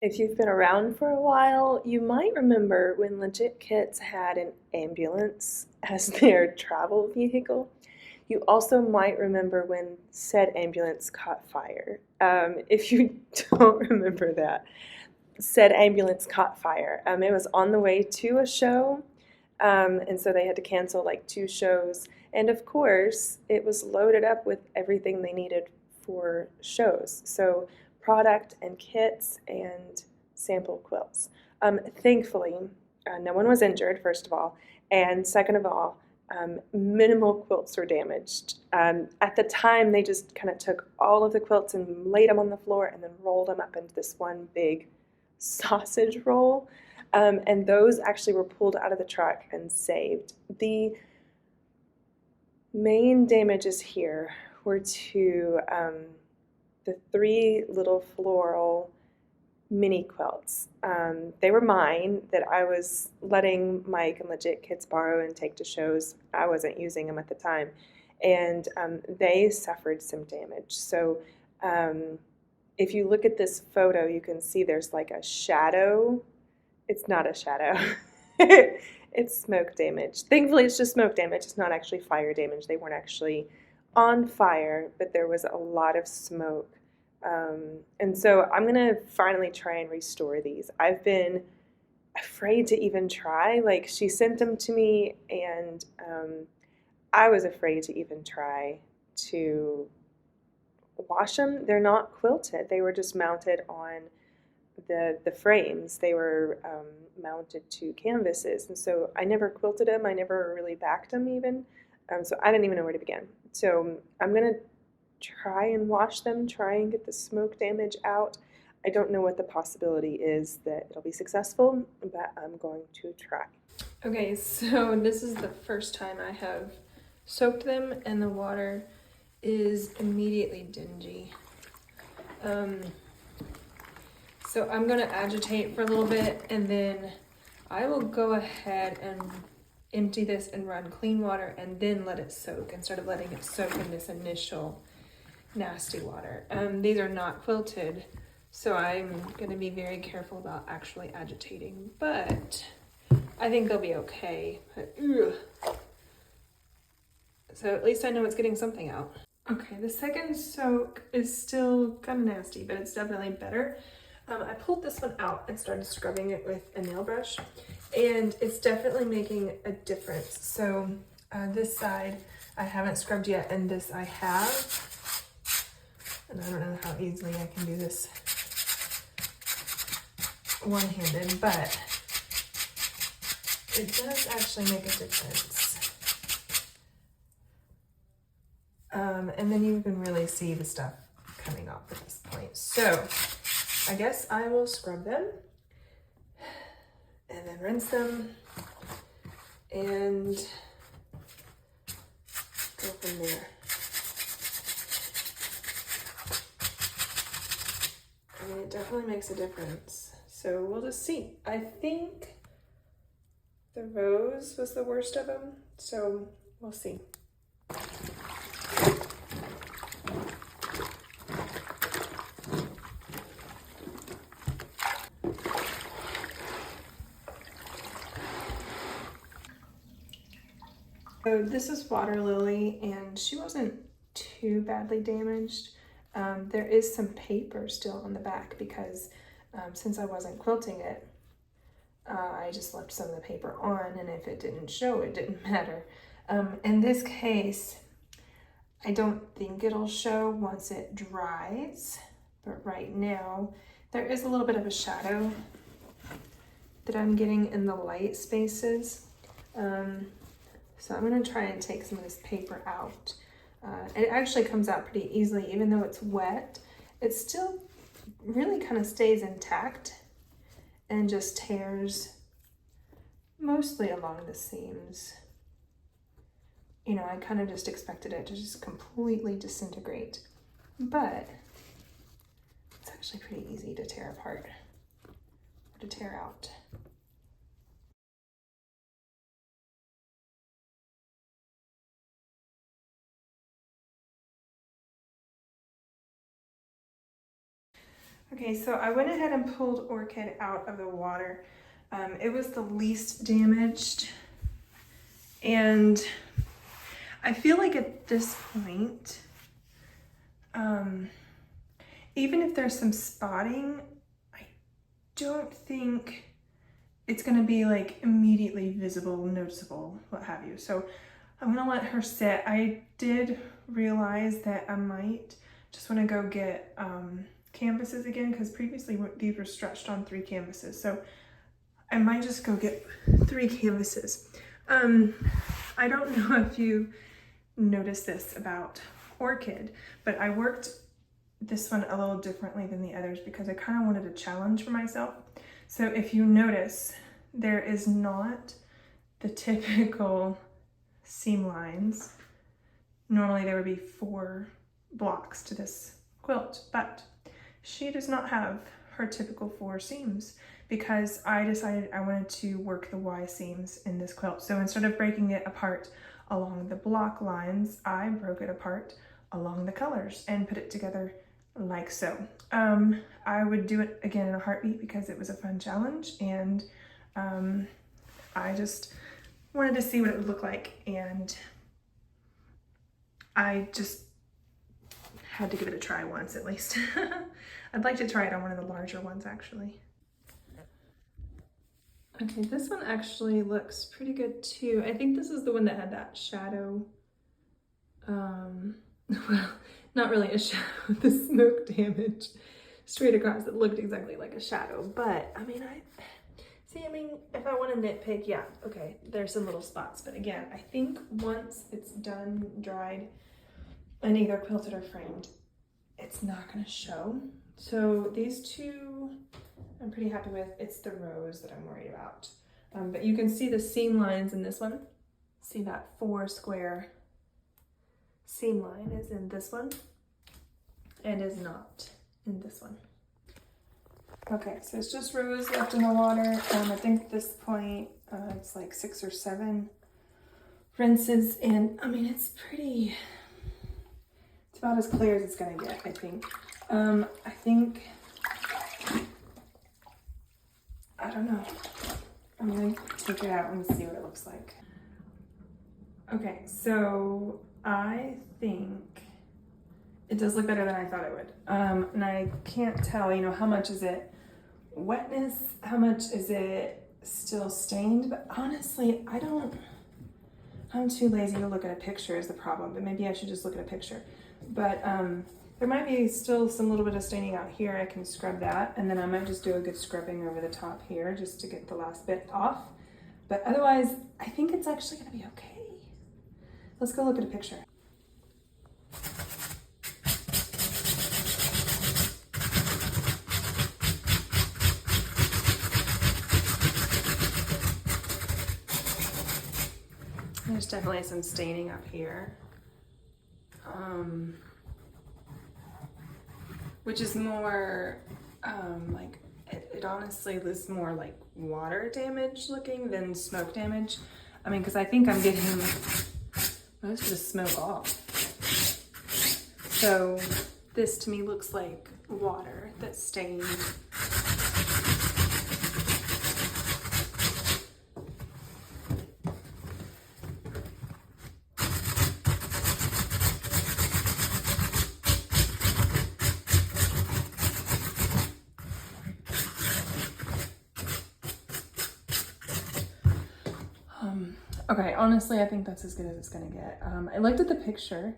If you've been around for a while, you might remember when Legit Kits had an ambulance as their travel vehicle. You also might remember when said ambulance caught fire. If you don't remember that, said ambulance caught fire. It was on the way to a show, and so they had to cancel like 2 shows. And of course, it was loaded up with everything they needed for shows. So product and kits and sample quilts. Thankfully, no one was injured, first of all. And second of all, minimal quilts were damaged. At the time, they just kind of took all of the quilts and laid them on the floor and then rolled them up into this one big sausage roll. And those actually were pulled out of the truck and saved. The main damages here were to the 3 little floral mini quilts. They were mine that I was letting Mike and Legit Kids borrow and take to shows. I wasn't using them at the time. And they suffered some damage. So if you look at this photo, you can see there's like a shadow. It's not a shadow. It's smoke damage. Thankfully, it's just smoke damage. It's not actually fire damage. They weren't actually on fire, but there was a lot of smoke. And so I'm going to finally try and restore these. I've been afraid to even try. Like, she sent them to me, and I was afraid to even try to wash them. They're not quilted. They were just mounted on the frames. They were mounted to canvases, and so I never quilted them. I never really backed them even, so I didn't even know where to begin. So I'm gonna try and wash them, try and get the smoke damage out. I don't know what the possibility is that it'll be successful, but I'm going to try. Okay, so this is the first time I have soaked them, and the water is immediately dingy. So I'm gonna agitate for a little bit, and then I will go ahead and empty this and run clean water and then let it soak instead of letting it soak in this initial nasty water. These are not quilted, so I'm gonna be very careful about actually agitating, but I think they'll be okay. But, so at least I know it's getting something out. Okay, the second soak is still kind of nasty, but it's definitely better. I pulled this one out and started scrubbing it with a nail brush, and it's definitely making a difference. So this side I haven't scrubbed yet, and this I have. And I don't know how easily I can do this one-handed, but it does actually make a difference. And then you can really see the stuff coming off at this point. So I guess I will scrub them and then rinse them and go from there. I mean, it definitely makes a difference. So we'll just see. I think the rose was the worst of them, so we'll see. So this is Water Lily, and she wasn't too badly damaged. There is some paper still on the back because since I wasn't quilting it, I just left some of the paper on, and if it didn't show, it didn't matter. In this case, I don't think it'll show once it dries, but right now there is a little bit of a shadow that I'm getting in the light spaces. So I'm gonna try and take some of this paper out. It actually comes out pretty easily, even though it's wet. It still really kind of stays intact and just tears mostly along the seams. You know, I kind of just expected it to just completely disintegrate, but it's actually pretty easy to tear apart or to tear out. Okay, so I went ahead and pulled Orchid out of the water. It was the least damaged, and I feel like at this point, even if there's some spotting, I don't think it's gonna be like immediately visible, noticeable, what have you. So I'm gonna let her sit. I did realize that I might just wanna go get canvases again, because previously these were stretched on 3 canvases. So I might just go get 3 canvases. I don't know if you noticed this about Orchid, but I worked this one a little differently than the others because I kind of wanted a challenge for myself. So if you notice, there is not the typical seam lines. Normally there would be 4 blocks to this quilt, but she does not have her typical 4 seams because I decided I wanted to work the Y seams in this quilt. So instead of breaking it apart along the block lines, I broke it apart along the colors and put it together like so. I would do it again in a heartbeat because it was a fun challenge, and I just wanted to see what it would look like, and I just had to give it a try once at least. I'd like to try it on one of the larger ones actually. Okay, this one actually looks pretty good too. I think this is the one that had that shadow, well, not really a shadow, the smoke damage straight across. It looked exactly like a shadow, but I mean, if I want to nitpick, yeah, okay, there's some little spots, but again, I think once it's done, dried, and either quilted or framed, it's not gonna show. So these 2 I'm pretty happy with. It's the rose that I'm worried about. But you can see the seam lines in this one. See that 4 square seam line is in this one and is not in this one. Okay, so it's just rose left in the water. I think at this point it's like 6 or 7 rinses, and I mean it's about as clear as it's gonna get, I think. I don't know. I'm gonna take it out and see what it looks like. Okay, so I think it does look better than I thought it would. And I can't tell, you know, how much is it wetness, how much is it still stained, but honestly, I'm too lazy to look at a picture is the problem, but maybe I should just look at a picture. But there might be still some little bit of staining out here. I can scrub that, and then I might just do a good scrubbing over the top here just to get the last bit off. But otherwise, I think it's actually gonna be okay. Let's go look at a picture. There's definitely some staining up here. Which is more, like, it honestly looks more like water damage looking than smoke damage. I mean, because I think I'm getting most of the smoke off. So this to me looks like water that's stained. Okay, honestly, I think that's as good as it's gonna get. I looked at the picture,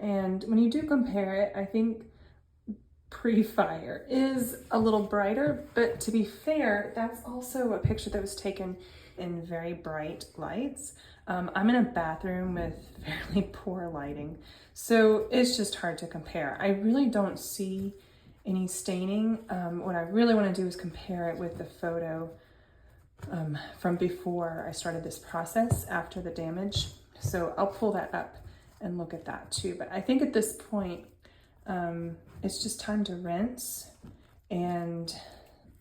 and when you do compare it, I think pre-fire is a little brighter, but to be fair, that's also a picture that was taken in very bright lights. I'm in a bathroom with fairly poor lighting, so it's just hard to compare. I really don't see any staining. What I really want to do is compare it with the photo from before I started this process after the damage. So I'll pull that up and look at that too. But I think at this point, it's just time to rinse and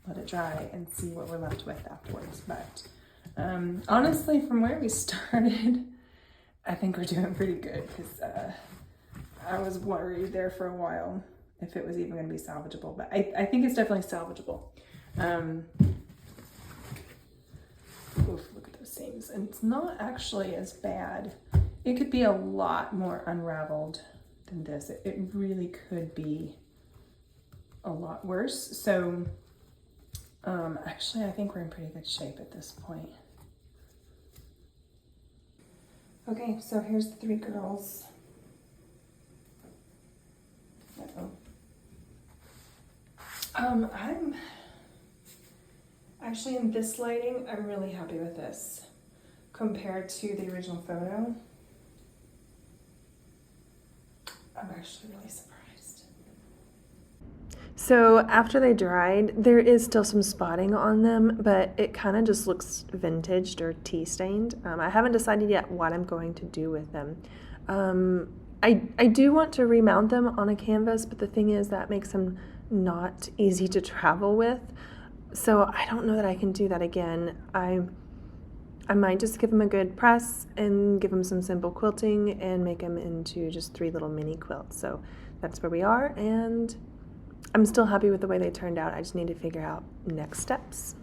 let it dry and see what we're left with afterwards. But honestly, from where we started, I think we're doing pretty good, because I was worried there for a while if it was even going to be salvageable, but I think it's definitely salvageable. Oof, look at those seams. And it's not actually as bad. It could be a lot more unraveled than this. It really could be a lot worse. So actually, I think we're in pretty good shape at this point. Okay, so here's the 3 girls. Uh-oh. I'm actually, in this lighting, I'm really happy with this compared to the original photo. I'm actually really surprised. So after they dried, there is still some spotting on them, but it kind of just looks vintaged or tea stained. I haven't decided yet what I'm going to do with them. I do want to remount them on a canvas, but the thing is that makes them not easy to travel with. So I don't know that I can do that again. I might just give them a good press and give them some simple quilting and make them into just 3 little mini quilts. So that's where we are, and I'm still happy with the way they turned out. I just need to figure out next steps.